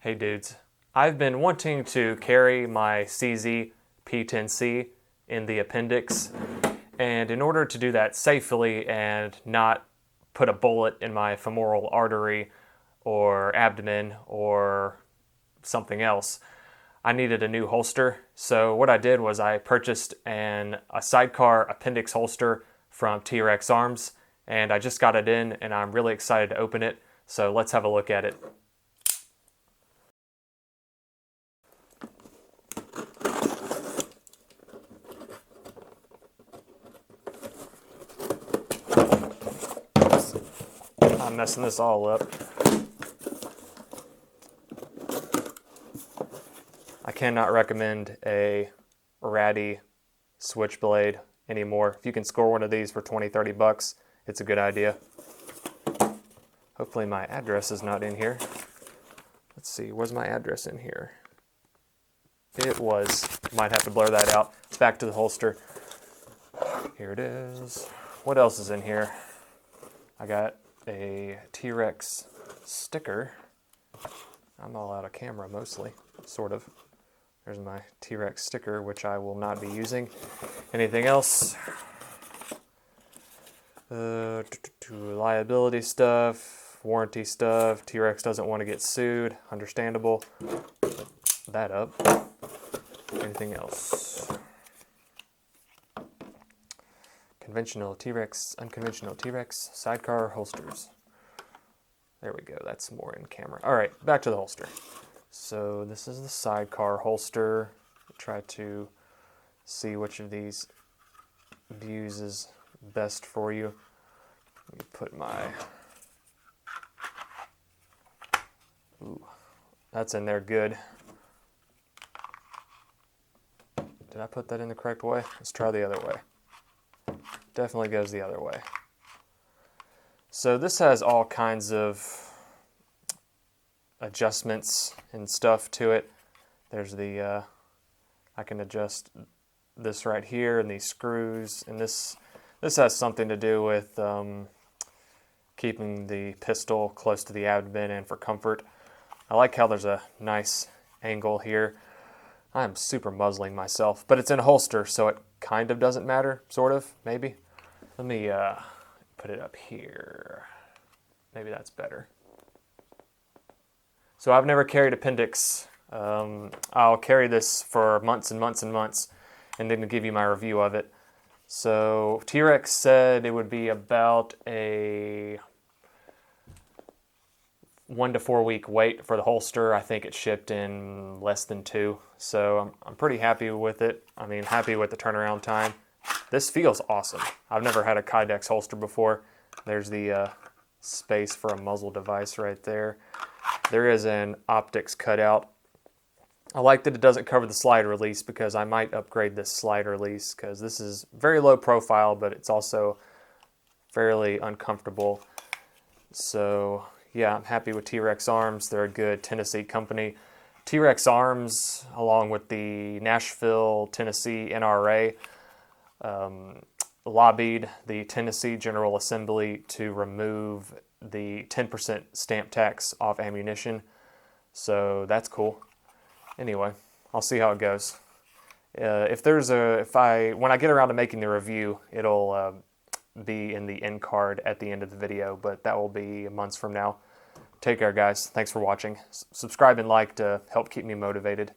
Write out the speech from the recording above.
Hey dudes, I've been wanting to carry my CZ P10C in the appendix, and in order to do that safely and not put a bullet in my femoral artery or abdomen or something else, I needed a new holster. So what I did was I purchased a sidecar appendix holster from T.Rex Arms, and I just got it in and I'm really excited to open it. So let's have a look at it. I'm messing this all up. I cannot recommend a ratty switchblade anymore. If you can score one of these for 20-30 bucks, it's a good idea. Hopefully my address is not in here. Let's see, where's my address in here? It was. Might have to blur that out. It's back to the holster. Here it is. What else is in here? I got a T-Rex sticker. I'm all out of camera mostly, sort of. There's my T-Rex sticker, which I will not be using. Anything else? Liability stuff, warranty stuff. T-Rex doesn't want to get sued. Understandable. Put that up. Anything else? Conventional T-Rex, unconventional T-Rex, sidecar holsters. There we go, that's more in camera. All right, back to the holster. So this is the sidecar holster. Try to see which of these views is best for you. Let me put my, ooh, that's in there good. Did I put that in the correct way? Let's try the other way. Definitely goes the other way. So this has all kinds of adjustments and stuff to it. There's the, I can adjust this right here and these screws, and this has something to do with keeping the pistol close to the abdomen and for comfort. I like how there's a nice angle here. I'm super muzzling myself, but it's in a holster, so it kind of doesn't matter, sort of, maybe. Let me put it up here. Maybe that's better. So I've never carried appendix. I'll carry this for months and months and months, and then give you my review of it. So T-Rex said it would be about a 1 to 4 week wait for the holster. I think it shipped in less than 2, so I'm pretty happy with it. I mean, happy with the turnaround time. This feels awesome. I've never had a Kydex holster before. There's the space for a muzzle device right there. There is an optics cutout. I like that it doesn't cover the slide release because I might upgrade this slide release because this is very low profile, but it's also fairly uncomfortable. So yeah, I'm happy with T.Rex Arms. They're a good Tennessee company. T.Rex Arms, along with the Nashville, Tennessee NRA, lobbied the Tennessee General Assembly to remove the 10% stamp tax off ammunition. So that's cool. Anyway, I'll see how it goes. When I get around to making the review, it'll be in the end card at the end of the video, but that will be months from now. Take care, guys. Thanks for watching. Subscribe and like to help keep me motivated.